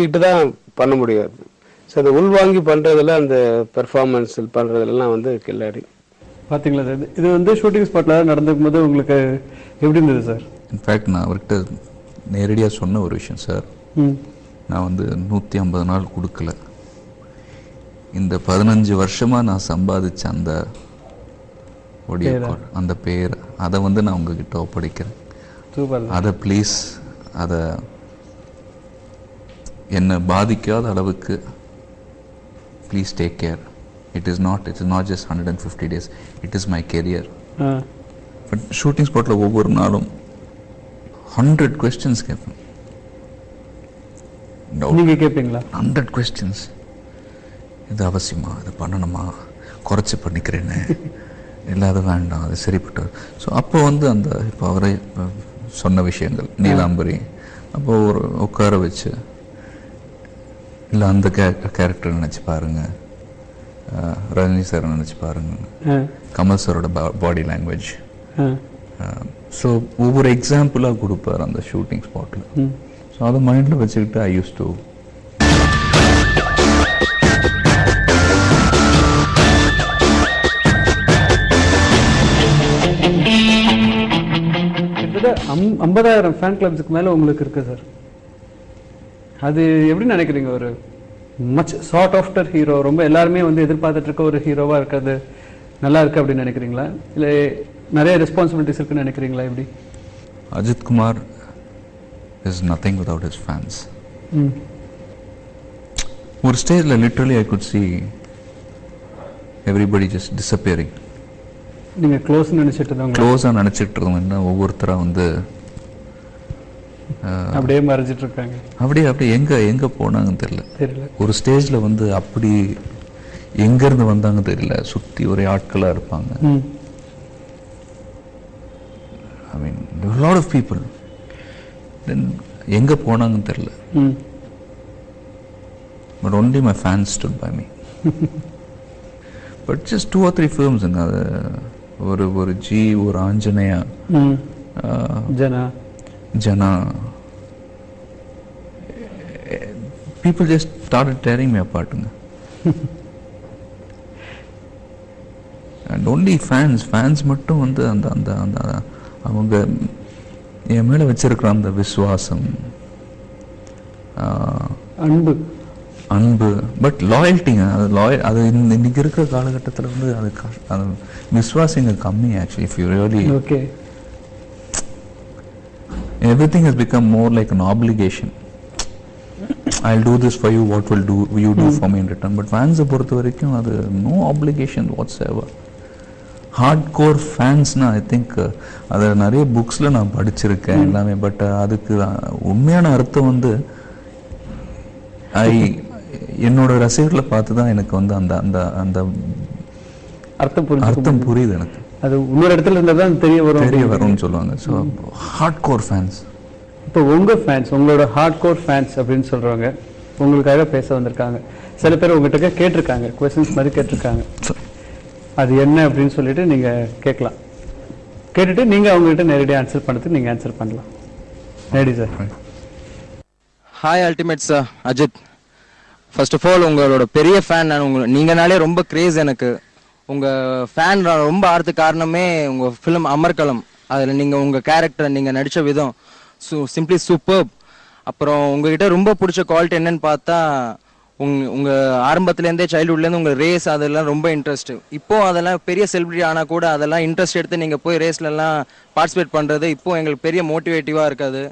கிட்ட தான் பண்ண முடியாது. ஸோ அதை உள்வாங்கி பண்ணுறதுல அந்த பெர்ஃபார்மன்ஸ் பண்ணுறதுலாம் வந்து கில்லாடி. பார்த்தீங்களா சார், இது வந்து ஷூட்டிங் ஸ்பாட்டில் நடந்துக்கும் போது உங்களுக்கு எப்படி இருந்தது சார்? இன்ஃபேக்ட் நான் அவர்கிட்ட நேரடியாக சொன்ன ஒரு விஷயம் சார், நான் வந்து 150 நாள் கொடுக்கல, இந்த 15 வருஷமாக நான் சம்பாதிச்ச அந்த அந்த பேர் அதை வந்து நான் உங்ககிட்ட ஒப்படைக்கிறேன். அதை ப்ளீஸ் அதை என்னை பாதிக்காத அளவுக்கு please take care. It is not just 150 days. It is my career. But shooting spot la over naalum 100 questions கேட்பேன். நீங்க கேட்பீங்களா? 100 questions. இது அவசியமா, இது பண்ணணுமா, குறைச்சி பண்ணிக்கிறேன்னு இல்லாத வேண்டாம், அது சரிப்பட்டு. ஸோ அப்போ வந்து அந்த இப்போ அவரை சொன்ன விஷயங்கள் நீலாம்பரி அப்போ ஒரு உட்கார வச்சு இல்லை அந்த கேரக்டர் நினச்சி பாருங்கள், ரஜினி சார் நினச்சி பாருங்க, கமல் சாரோட பாடி லாங்குவேஜ். ஸோ ஒவ்வொரு எக்ஸாம்பிளாக கொடுப்பார் அந்த ஷூட்டிங் ஸ்பாட்டில். ஸோ அதை மைண்டில் வச்சுக்கிட்டு ஐ யூஸ் டு கிட்டத்தட்ட 50,000 ஃபேன் கிளப்ஸுக்கு மேலே உங்களுக்கு இருக்கு சார். அது எப்படி நினைக்கிறீங்க? ஒரு மச் சார்ட் ஆஃப்டர் ஹீரோ, ரொம்ப எல்லாருமே வந்து எதிர்பார்த்துட்டு இருக்க ஒரு ஹீரோவாக இருக்காது, நல்லா இருக்கு அப்படின்னு நினைக்கிறீங்களா? இல்லை நிறைய ரெஸ்பான்சிபிலிட்டிஸ் இருக்குன்னு நினைக்கிறீங்களா? எப்படி? Ajith Kumar is nothing without his fans. ஒரு ஸ்டேஜில் literally I could see everybody just disappearing. நீங்கள் க்ளோஸாக நினச்சிட்டு இருந்தோம்னா ஒவ்வொருத்தராக வந்து அப்படியே மறைஞ்சிட்டு இருக்காங்க. அப்படியே எங்க போனாங்கன்னு தெரியல. ஒரு ஸ்டேஜ்ல வந்து அப்படி எங்க இருந்து வந்தாங்க தெரியல, சுத்தி ஒரே ஆட்களா இருப்பாங்க. I mean lot of people. Then எங்க போனாங்கன்னு தெரியல. But only my fans stood by me. But just 2 or 3 films. அது ஒரு ஜி, ஒரு ஆஞ்சநேயா, ஜனா. People just started tearing me apart. And only fans மட்டும் வந்து அந்த அந்த அந்த அவங்க என் மேலே வச்சிருக்கிற அந்த விசுவாசம், அன்பு பட் லாயல்ட்டிங்க. அது இன்னைக்கு இருக்கிற காலகட்டத்தில் வந்து அது விசுவாசங்க கம்மி. Actually if you really everything has become more like an obligation. I'll do this for you, what will you do for me in return? But fans பொறுத்த வரைக்கும் அது no obligation whatsoever. Hardcore fans na I think அது நிறைய புக்ஸ்ல நான் படிச்சிருக்கேன் எல்லாமே. But அதுக்கு உண்மையான அர்த்தம் வந்து என்னோட ரசிகர்களை பார்த்து தான் எனக்கு வந்து அந்த அந்த அந்த அர்த்தம் புரியுது எனக்கு. அது இன்னொரு இடத்துல இருந்தால் தான் தெரிய வரும்னு சொல்லுவாங்க. So hardcore fans. இப்போ உங்கள் ஃபேன்ஸ், உங்களோட ஹார்ட்கோர் ஃபேன்ஸ் அப்படின்னு சொல்கிறவங்க உங்களுக்காக பேச வந்திருக்காங்க. சில பேர் உங்கள்கிட்ட கேட்டிருக்காங்க, கொஸ்டின்ஸ் மாதிரி கேட்டிருக்காங்க. அது என்ன அப்படின்னு சொல்லிட்டு நீங்கள் கேட்கலாம். கேட்டுட்டு நீங்கள் அவங்ககிட்ட நேரடியாக ஆன்சர் பண்ணுறதுக்கு நீங்கள் ஆன்சர் பண்ணலாம். நேரடி sir. Hi ultimate sir, Ajith. First of all உங்களோட பெரிய ஃபேன் நான். நீங்கனாலே ரொம்ப கிரேஸ் எனக்கு. உங்கள் ஃபேன் ரொம்ப ஆகிறதுக்கு காரணமே உங்கள் ஃபிலிம் அமர்கலம். அதில் நீங்கள் உங்கள் கேரக்டர், நீங்கள் நடித்த விதம் சிம்பிளி சூப்பர்ப். அப்புறம் உங்ககிட்ட ரொம்ப பிடிச்ச குவாலிட்டி என்னன்னு பார்த்தா உங்கள் ஆரம்பத்துலேருந்தே சைல்டுஹுட்லேருந்து உங்கள் ரேஸ் அதெல்லாம் ரொம்ப இன்ட்ரெஸ்ட். இப்போது அதெல்லாம் பெரிய செலிபிரிட்டி ஆனால் கூட அதெல்லாம் இன்ட்ரெஸ்ட் எடுத்து நீங்கள் போய் ரேஸ்லலாம் பார்ட்டிசிபேட் பண்ணுறது இப்போது எங்களுக்கு பெரிய மோட்டிவேட்டிவாக இருக்காது.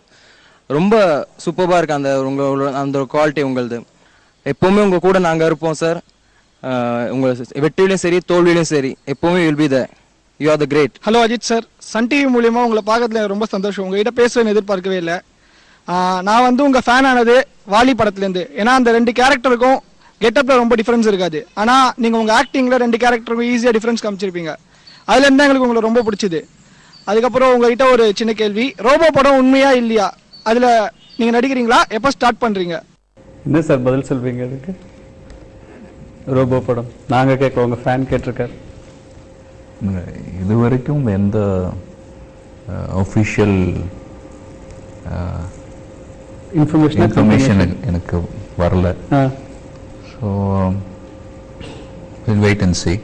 ரொம்ப சூப்பராக இருக்குது அந்த உங்களோட அந்த குவாலிட்டி உங்களது. எப்போவுமே உங்கள் கூட நாங்கள் இருப்போம் சார். உங்கள் வெற்றிலையும் சரி தோல்வியிலையும் சரி எப்போவுமே will be there. You are the great. Hello Ajith sir, Sun TV மூலியமா உங்களை பார்க்கறதுல ரொம்ப சந்தோஷம். உங்ககிட்ட பேசுவேன்னு எதிர்பார்க்கவே இல்லை. நான் வந்து உங்கள் ஃபேன் ஆனது வாலி படத்துலேருந்து. ஏன்னா அந்த 2 கேரக்டருக்கும் கெட்டப்பில் ரொம்ப டிஃப்ரென்ஸ் இருக்காது. ஆனால் நீங்கள் உங்கள் ஆக்டிங்கில் 2 கேரக்டருக்கும் ஈஸியாக டிஃப்ரென்ஸ் காமிச்சிருப்பீங்க. அதுலேருந்து தான் எங்களுக்கு உங்களை ரொம்ப பிடிச்சிது. அதுக்கப்புறம் உங்ககிட்ட ஒரு சின்ன கேள்வி, ரோபோ படம் உண்மையா இல்லையா? அதில் நீங்கள் நடிக்கிறீங்களா? எப்போ ஸ்டார்ட் பண்ணுறீங்க? என்ன சார் பதில் சொல்வீங்க அதுக்கு? ரோபோ படம் நாங்கள் கேட்க உங்கள் ஃபேன் கேட்டிருக்காரு. இது வரைக்கும் எந்த ஒஃபிஷியல் இன்ஃபர்மேஷன் எனக்கு வரல. So wait and see.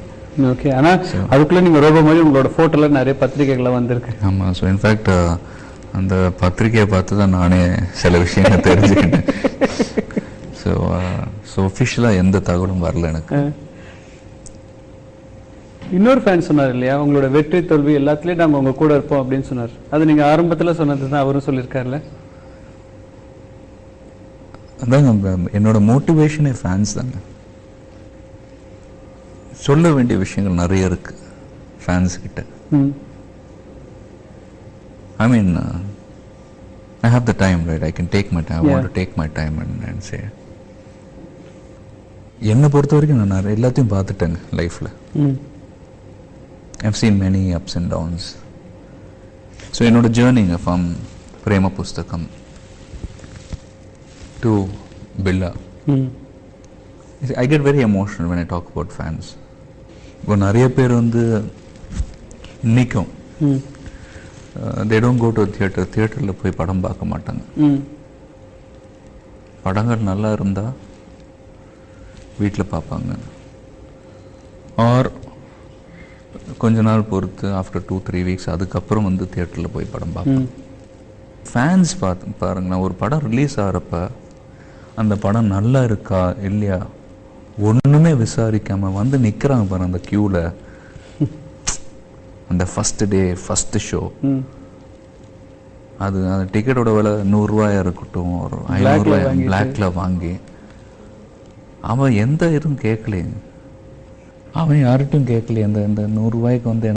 Okay. ஆனா அதுக்குள்ள நீங்க ரோபோ மாதிரி உங்களோட போட்டோல நிறைய பத்திரிகைகள் வந்திருக்கு. ஆமாம். ஸோ இன்ஃபேக்ட் அந்த பத்திரிகையை பார்த்து தான் நானே சில விஷயங்கள் தெரிஞ்சுக்கிட்டேன். ஸோ ஒஃபிஷியலாக எந்த தகவலும் வரல எனக்கு. இன்னொரு ஃபேன் சொன்னார் இல்லையா, உங்களோட வெற்றி தோல்வி எல்லாத்துலயும் நாங்க உங்க கூட இருப்போம் அப்படின்னு சொன்னார். அது நீங்க ஆரம்பத்துல சொன்னது தான் அவரும் சொல்லியிருக்காருல்ல. அதாங்க என்னோட மோட்டிவேஷனே ஃபேன்ஸ் தாங்க. சொல்ல வேண்டிய விஷயங்கள் நிறைய இருக்கு ஃபேன்ஸ் கிட்ட. I mean, I have the time, right? I can take my time. I want to take my time and say. என்னை பொறுத்த வரைக்கும் நான் நிறைய எல்லாத்தையும் பார்த்துட்டேங்க லைஃப்பில். I've seen many ups and downs. So என்னோட ஜேர்னிங்க ஃப்ரம் பிரேம புஸ்தகம் to Billa. I get very emotional when I talk about fans. இப்போ நிறைய பேர் வந்து இன்னைக்கும் they don't go to theatre. தியேட்டரில் போய் படம் பார்க்க மாட்டாங்க. படங்கள் நல்லா இருந்தால் வீட்டில் பார்ப்பாங்க. ஆர் கொஞ்ச நாள் பொறுத்து ஆஃப்டர் 2-3 வீக்ஸ் அதுக்கப்புறம் வந்து தியேட்டரில் போய் படம் பார்ப்பாங்க. ஃபேன்ஸ் பாருங்களேன், ஒரு படம் ரிலீஸ் ஆகிறப்ப அந்த படம் நல்லா இருக்கா இல்லையா ஒன்றுமே விசாரிக்காமல் வந்து நிற்கிறாங்க பாருங்க அந்த க்யூவில். அந்த ஃபஸ்ட் டே ஃபஸ்ட் ஷோ அது அந்த டிக்கெட்டோட விலை 100 ரூபாயா இருக்கட்டும், ஒரு 500 ரூபாய் பிளாக்ல வாங்கி அவன் எந்த இதுவும் கேட்கலைங்க. அவன் யார்கிட்டையும் கேட்கலையே. இந்த 100 ரூபாய்க்கு வந்து